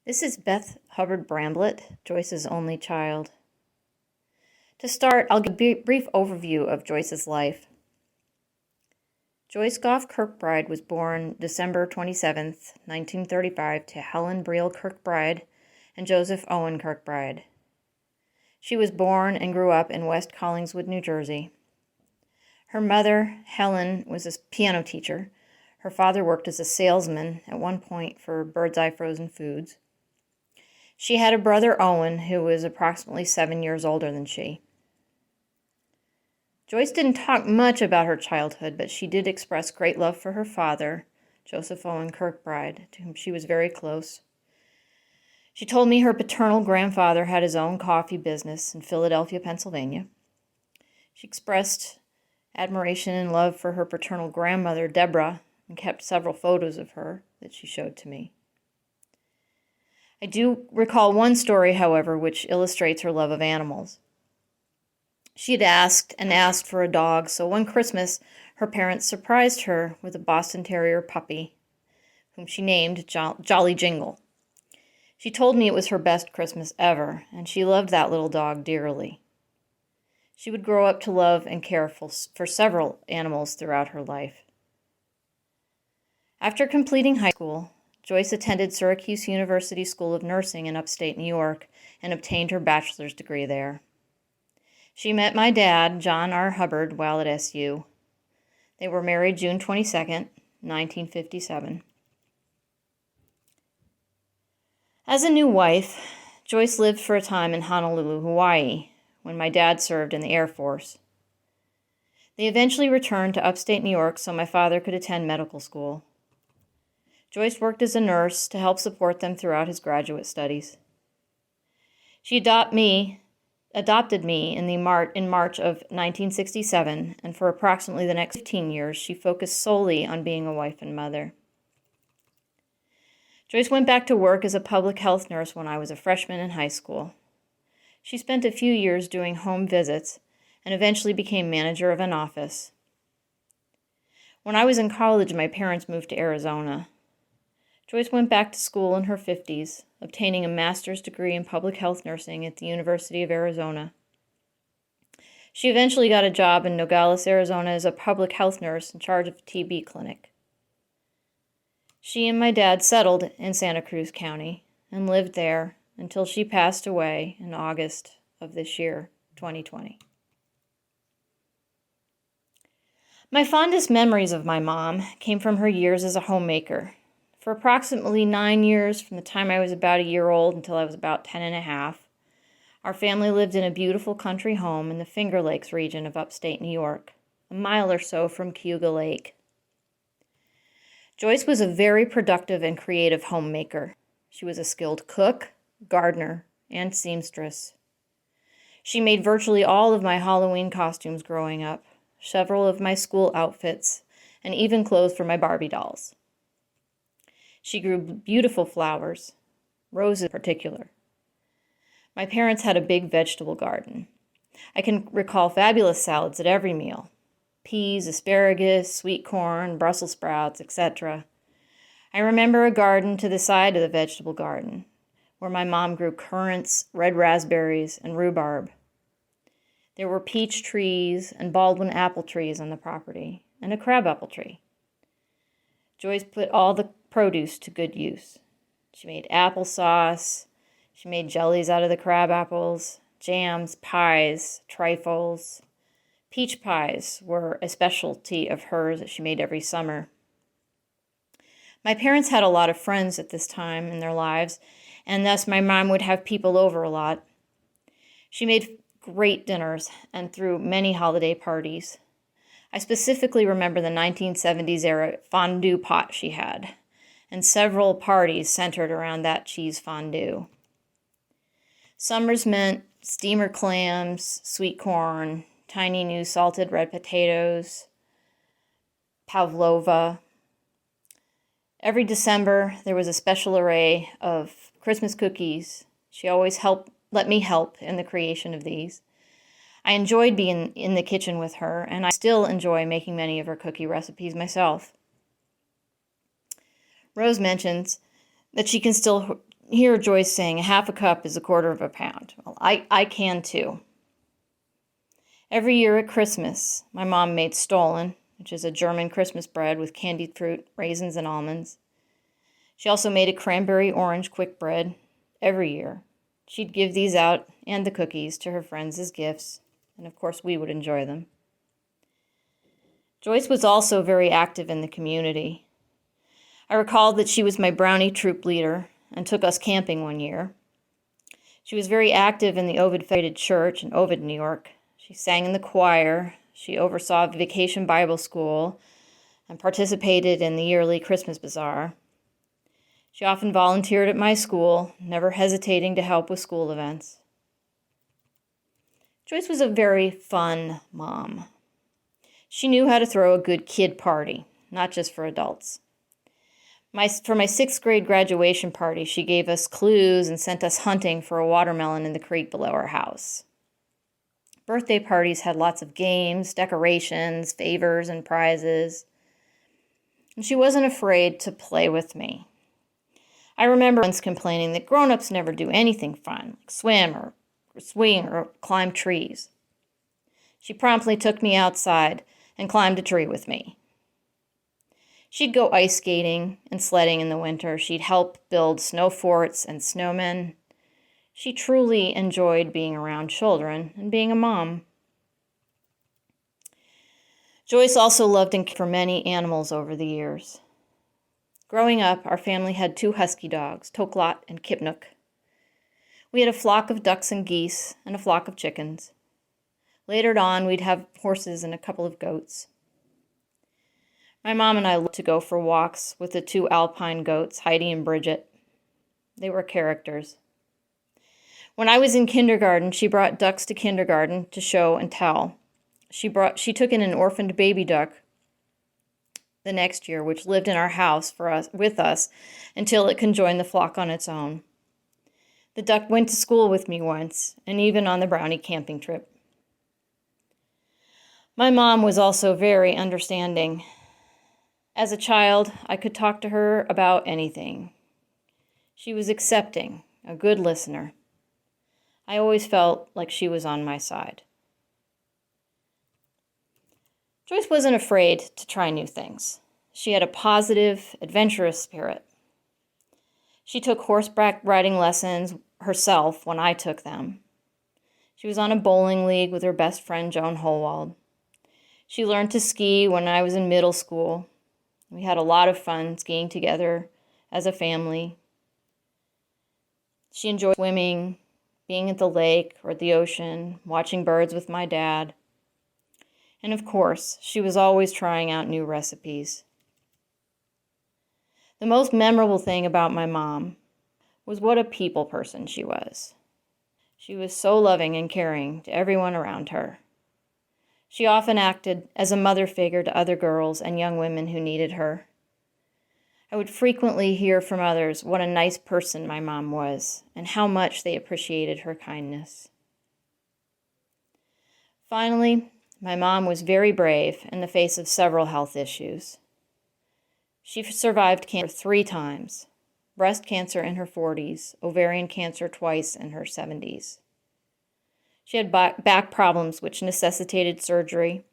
This is Beth Hubbard Bramblett, Joyce's only child. To start, I'll give a brief overview of Joyce's life. Joyce Goff Kirkbride was born December 27, 1935, to Helen Briel Kirkbride and Joseph Owen Kirkbride. She was born and grew up in West Collingswood, New Jersey. Her mother, Helen, was a piano teacher. Her father worked as a salesman at one point for Bird's Eye Frozen Foods. She had a brother, Owen, who was approximately 7 years older than she. Joyce didn't talk much about her childhood, but she did express great love for her father, Joseph Owen Kirkbride, to whom she was very close. She told me her paternal grandfather had his own coffee business in Philadelphia, Pennsylvania. She expressed admiration and love for her paternal grandmother, Deborah, and kept several photos of her that she showed to me. I do recall one story, however, which illustrates her love of animals. She had asked and asked for a dog, so one Christmas her parents surprised her with a Boston Terrier puppy, whom she named Jolly Jingle. She told me it was her best Christmas ever, and she loved that little dog dearly. She would grow up to love and care for several animals throughout her life. After completing high school, Joyce attended Syracuse University School of Nursing in upstate New York and obtained her bachelor's degree there. She met my dad, John R. Hubbard, while at SU. They were married June 22, 1957. As a new wife, Joyce lived for a time in Honolulu, Hawaii, when my dad served in the Air Force. They eventually returned to upstate New York so my father could attend medical school. Joyce worked as a nurse to help support them throughout his graduate studies. She adopted me in March of 1967, and for approximately the next 15 years, she focused solely on being a wife and mother. Joyce went back to work as a public health nurse when I was a freshman in high school. She spent a few years doing home visits and eventually became manager of an office. When I was in college, my parents moved to Arizona. Joyce went back to school in her 50s, obtaining a master's degree in public health nursing at the University of Arizona. She eventually got a job in Nogales, Arizona as a public health nurse in charge of a TB clinic. She and my dad settled in Santa Cruz County and lived there until she passed away in August of this year, 2020. My fondest memories of my mom came from her years as a homemaker. For approximately 9 years, from the time I was about a year old until I was about 10 and a half, our family lived in a beautiful country home in the Finger Lakes region of upstate New York, a mile or so from Cayuga Lake. Joyce was a very productive and creative homemaker. She was a skilled cook, gardener, and seamstress. She made virtually all of my Halloween costumes growing up, several of my school outfits, and even clothes for my Barbie dolls. She grew beautiful flowers, roses in particular. My parents had a big vegetable garden. I can recall fabulous salads at every meal: peas, asparagus, sweet corn, Brussels sprouts, etc. I remember a garden to the side of the vegetable garden, where my mom grew currants, red raspberries, and rhubarb. There were peach trees and Baldwin apple trees on the property, and a crabapple tree. Joyce put all the produce to good use. She made applesauce, she made jellies out of the crab apples, jams, pies, trifles. Peach pies were a specialty of hers that she made every summer. My parents had a lot of friends at this time in their lives, and thus my mom would have people over a lot. She made great dinners and threw many holiday parties. I specifically remember the 1970s era fondue pot she had, and several parties centered around that cheese fondue. Summers meant steamer clams, sweet corn, tiny new salted red potatoes, pavlova. Every December, there was a special array of Christmas cookies. She always let me help in the creation of these. I enjoyed being in the kitchen with her, and I still enjoy making many of her cookie recipes myself. Rose mentions that she can still hear Joyce saying a half a cup is a quarter of a pound. Well, I can too. Every year at Christmas, my mom made Stollen, which is a German Christmas bread with candied fruit, raisins, and almonds. She also made a cranberry orange quick bread every year. She'd give these out and the cookies to her friends as gifts, and of course we would enjoy them. Joyce was also very active in the community. I recall that she was my brownie troop leader and took us camping one year. She was very active in the Ovid Federated Church in Ovid, New York. She sang in the choir. She oversaw Vacation Bible School and participated in the yearly Christmas Bazaar. She often volunteered at my school, never hesitating to help with school events. Joyce was a very fun mom. She knew how to throw a good kid party, not just for adults. For my 6th grade graduation party, she gave us clues and sent us hunting for a watermelon in the creek below our house. Birthday parties had lots of games, decorations, favors, and prizes. And she wasn't afraid to play with me. I remember once complaining that grown-ups never do anything fun, like swim or swing or climb trees. She promptly took me outside and climbed a tree with me. She'd go ice skating and sledding in the winter. She'd help build snow forts and snowmen. She truly enjoyed being around children and being a mom. Joyce also loved and cared for many animals over the years. Growing up, our family had 2 husky dogs, Toklot and Kipnuk. We had a flock of ducks and geese and a flock of chickens. Later on, we'd have horses and a couple of goats. My mom and I loved to go for walks with the 2 alpine goats, Heidi and Bridget. They were characters. When I was in kindergarten, she brought ducks to kindergarten to show and tell. She took in an orphaned baby duck the next year, which lived in our house with us until it could join the flock on its own. The duck went to school with me once, and even on the brownie camping trip. My mom was also very understanding. As a child, I could talk to her about anything. She was accepting, a good listener. I always felt like she was on my side. Joyce wasn't afraid to try new things. She had a positive, adventurous spirit. She took horseback riding lessons herself when I took them. She was on a bowling league with her best friend, Joan Holwald. She learned to ski when I was in middle school. We had a lot of fun skiing together as a family. She enjoyed swimming, being at the lake or at the ocean, watching birds with my dad. And of course, she was always trying out new recipes. The most memorable thing about my mom was what a people person she was. She was so loving and caring to everyone around her. She often acted as a mother figure to other girls and young women who needed her. I would frequently hear from others what a nice person my mom was and how much they appreciated her kindness. Finally, my mom was very brave in the face of several health issues. She survived cancer 3 times, breast cancer in her 40s, ovarian cancer twice in her 70s. She had back problems which necessitated surgery.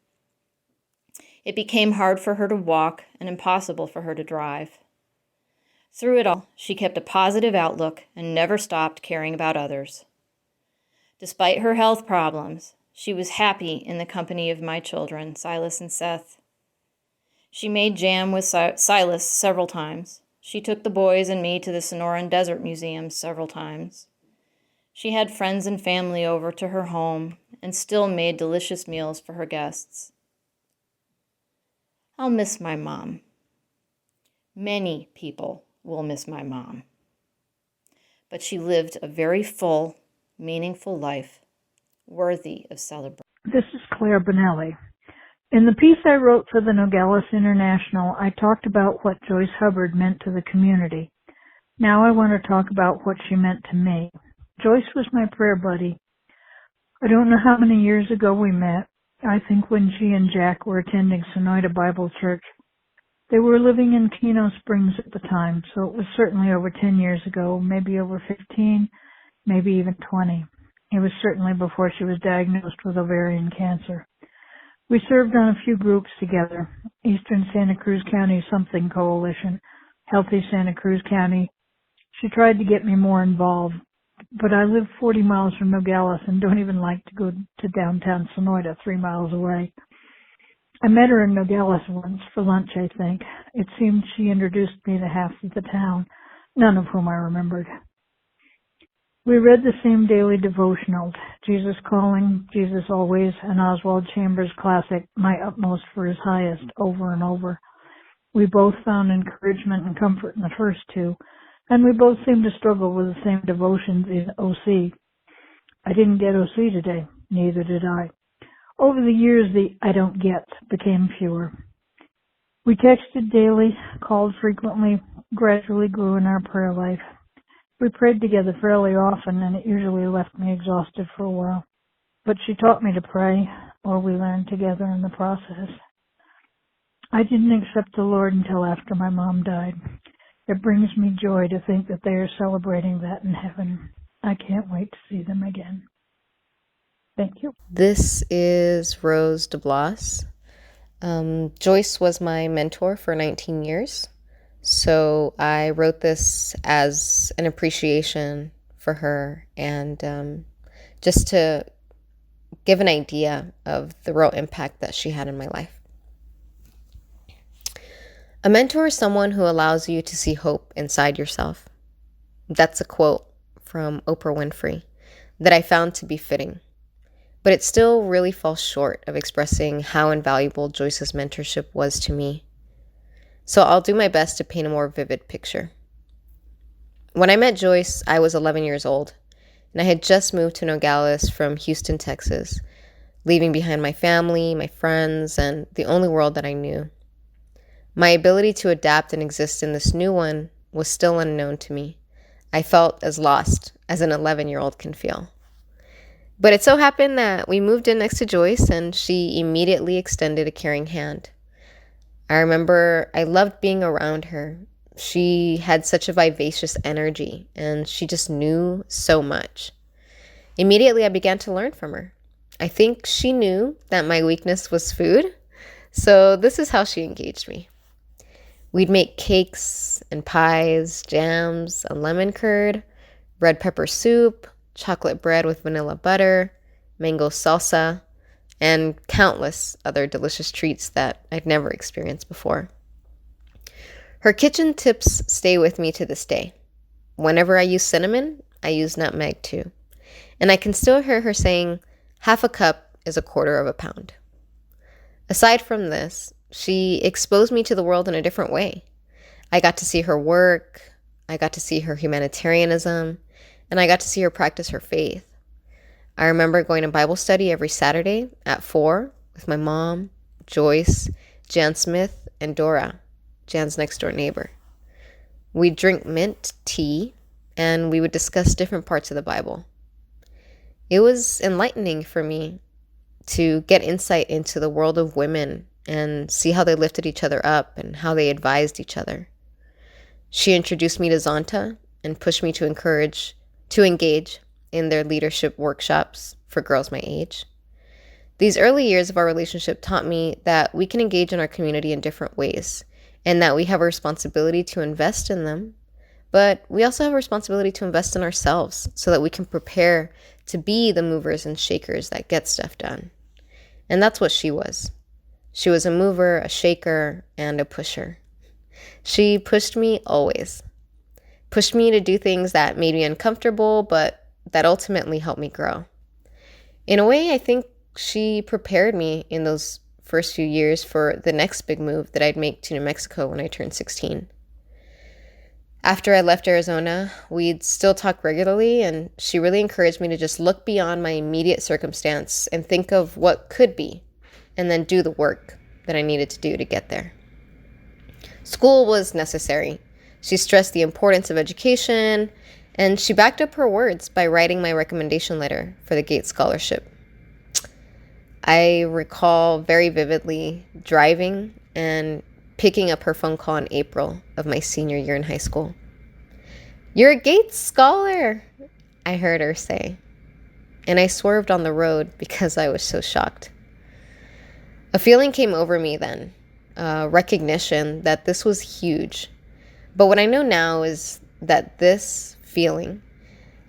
It became hard for her to walk and impossible for her to drive. Through it all, she kept a positive outlook and never stopped caring about others. Despite her health problems, she was happy in the company of my children, Silas and Seth. She made jam with Silas several times. She took the boys and me to the Sonoran Desert Museum several times. She had friends and family over to her home and still made delicious meals for her guests. I'll miss my mom. Many people will miss my mom. But she lived a very full, meaningful life, worthy of celebration. This is Claire Bonelli. In the piece I wrote for the Nogales International, I talked about what Joyce Hubbard meant to the community. Now I want to talk about what she meant to me. Joyce was my prayer buddy. I don't know how many years ago we met. I think when she and Jack were attending Sonoita Bible Church. They were living in Keno Springs at the time, so it was certainly over 10 years ago, maybe over 15, maybe even 20. It was certainly before she was diagnosed with ovarian cancer. We served on a few groups together. Eastern Santa Cruz County Something Coalition, Healthy Santa Cruz County. She tried to get me more involved, but I live 40 miles from Nogales and don't even like to go to downtown Sonoyta, 3 miles away. I met her in Nogales once for lunch, I think. It seemed she introduced me to half of the town, none of whom I remembered. We read the same daily devotionals, Jesus Calling, Jesus Always, and Oswald Chambers' classic, My Utmost for His Highest, over and over. We both found encouragement and comfort in the first two, and we both seemed to struggle with the same devotions in OC. I didn't get OC today, neither did I. Over the years, the I don't get became fewer. We texted daily, called frequently, gradually grew in our prayer life. We prayed together fairly often, and it usually left me exhausted for a while. But she taught me to pray, or we learned together in the process. I didn't accept the Lord until after my mom died. It brings me joy to think that they are celebrating that in heaven. I can't wait to see them again. Thank you. This is Rose DeBlas. Joyce was my mentor for 19 years. So I wrote this as an appreciation for her and just to give an idea of the real impact that she had in my life. A mentor is someone who allows you to see hope inside yourself. That's a quote from Oprah Winfrey that I found to be fitting. But it still really falls short of expressing how invaluable Joyce's mentorship was to me. So I'll do my best to paint a more vivid picture. When I met Joyce, I was 11 years old, and I had just moved to Nogales from Houston, Texas, leaving behind my family, my friends, and the only world that I knew. My ability to adapt and exist in this new one was still unknown to me. I felt as lost as an 11-year-old can feel. But it so happened that we moved in next to Joyce, and she immediately extended a caring hand. I remember I loved being around her. She had such a vivacious energy, and she just knew so much. Immediately, I began to learn from her. I think she knew that my weakness was food, so this is how she engaged me. We'd make cakes and pies, jams, a lemon curd, red pepper soup, chocolate bread with vanilla butter, mango salsa, and countless other delicious treats that I'd never experienced before. Her kitchen tips stay with me to this day. Whenever I use cinnamon, I use nutmeg too. And I can still hear her saying, half a cup is a quarter of a pound. Aside from this, she exposed me to the world in a different way. I got to see her work, I got to see her humanitarianism, and I got to see her practice her faith. I remember going to Bible study every Saturday at 4 with my mom, Joyce, Jan Smith, and Dora, Jan's next door neighbor. We'd drink mint tea, and we would discuss different parts of the Bible. It was enlightening for me to get insight into the world of women and see how they lifted each other up and how they advised each other. She introduced me to Zonta and pushed me to engage in their leadership workshops for girls my age. These early years of our relationship taught me that we can engage in our community in different ways and that we have a responsibility to invest in them, but we also have a responsibility to invest in ourselves so that we can prepare to be the movers and shakers that get stuff done. And that's what she was. She was a mover, a shaker, and a pusher. She pushed me always. Pushed me to do things that made me uncomfortable, but that ultimately helped me grow. In a way, I think she prepared me in those first few years for the next big move that I'd make to New Mexico when I turned 16. After I left Arizona, we'd still talk regularly, and she really encouraged me to just look beyond my immediate circumstance and think of what could be, and then do the work that I needed to do to get there. School was necessary. She stressed the importance of education, and she backed up her words by writing my recommendation letter for the Gates Scholarship. I recall very vividly driving and picking up her phone call in April of my senior year in high school. "You're a Gates Scholar," I heard her say, and I swerved on the road because I was so shocked. A feeling came over me then, recognition that this was huge. But what I know now is that this feeling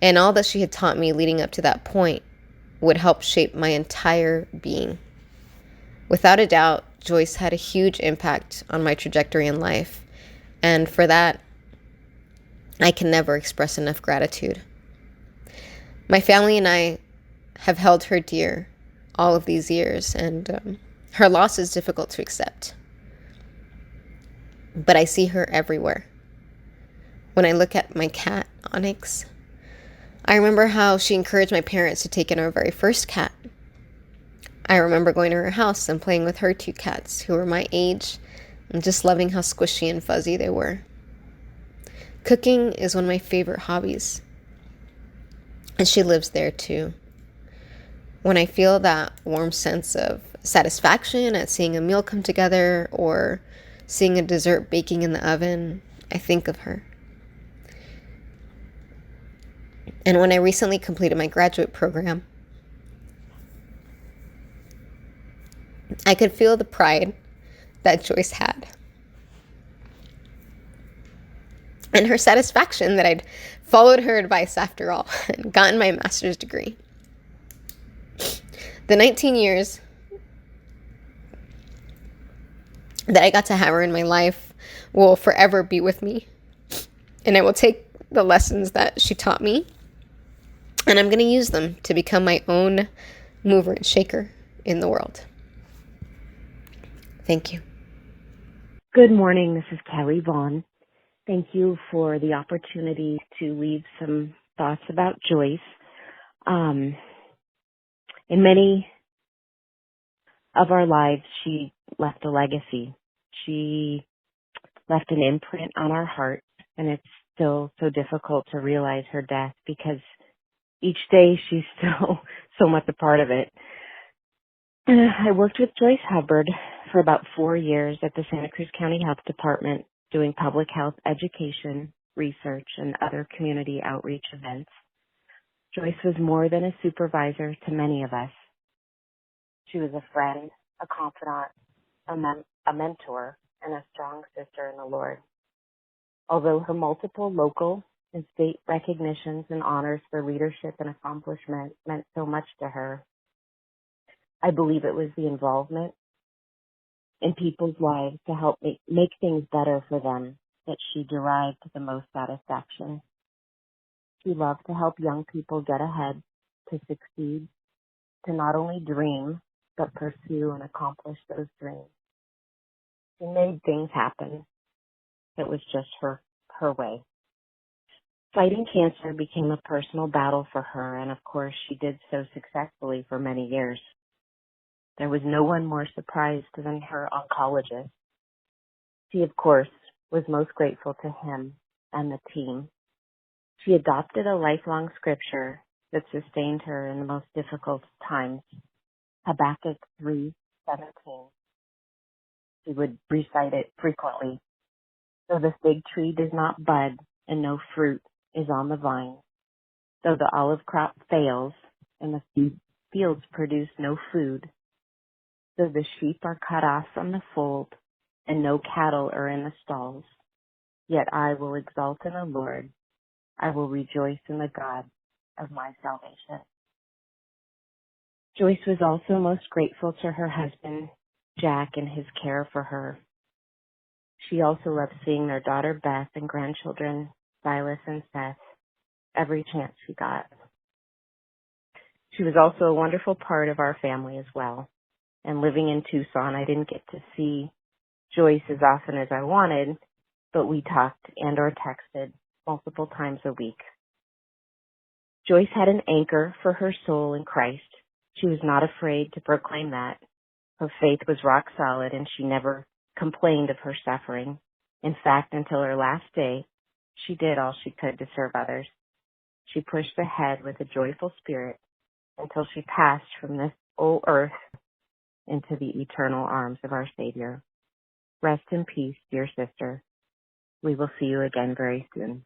and all that she had taught me leading up to that point would help shape my entire being. Without a doubt, Joyce had a huge impact on my trajectory in life, and for that, I can never express enough gratitude. My family and I have held her dear all of these years, and her loss is difficult to accept. But I see her everywhere. When I look at my cat, Onyx, I remember how she encouraged my parents to take in our very first cat. I remember going to her house and playing with her two cats who were my age and just loving how squishy and fuzzy they were. Cooking is one of my favorite hobbies, and she lives there too. When I feel that warm sense of satisfaction at seeing a meal come together or seeing a dessert baking in the oven, I think of her. And when I recently completed my graduate program, I could feel the pride that Joyce had and her satisfaction that I'd followed her advice after all and gotten my master's degree. The 19 years that I got to have her in my life will forever be with me, and I will take the lessons that she taught me, and I'm going to use them to become my own mover and shaker in the world. Thank you. Good morning. This is Kelly Vaughn. Thank you for the opportunity to leave some thoughts about Joyce. In many of our lives, she left a legacy. She left an imprint on our hearts, and it's still so difficult to realize her death because each day she's still so much a part of it. I worked with Joyce Hubbard for about 4 years at the Santa Cruz County Health Department doing public health education, research, and other community outreach events. Joyce was more than a supervisor to many of us. She was a friend, a confidant, a mentor, and a strong sister in the Lord. Although her multiple local and state recognitions and honors for leadership and accomplishment meant so much to her, I believe it was the involvement in people's lives to help make things better for them that she derived the most satisfaction. She loved to help young people get ahead, to succeed, to not only dream, but pursue and accomplish those dreams. She made things happen. It was just her way. Fighting cancer became a personal battle for her, and of course she did so successfully for many years. There was no one more surprised than her oncologist. She, of course, was most grateful to him and the team. She adopted a lifelong scripture that sustained her in the most difficult times, Habakkuk 3:17. She would recite it frequently. Though the fig tree does not bud and no fruit is on the vine, though the olive crop fails and the fields produce no food, though the sheep are cut off from the fold and no cattle are in the stalls, yet I will exalt in the Lord. I will rejoice in the God of my salvation. Joyce was also most grateful to her husband, Jack, and his care for her. She also loved seeing their daughter Beth and grandchildren, Silas and Seth, every chance she got. She was also a wonderful part of our family as well. And living in Tucson, I didn't get to see Joyce as often as I wanted, but we talked and or texted multiple times a week. Joyce had an anchor for her soul in Christ. She was not afraid to proclaim that. Her faith was rock solid, and she never complained of her suffering. In fact, until her last day, she did all she could to serve others. She pushed ahead with a joyful spirit until she passed from this old earth into the eternal arms of our Savior. Rest in peace, dear sister. We will see you again very soon.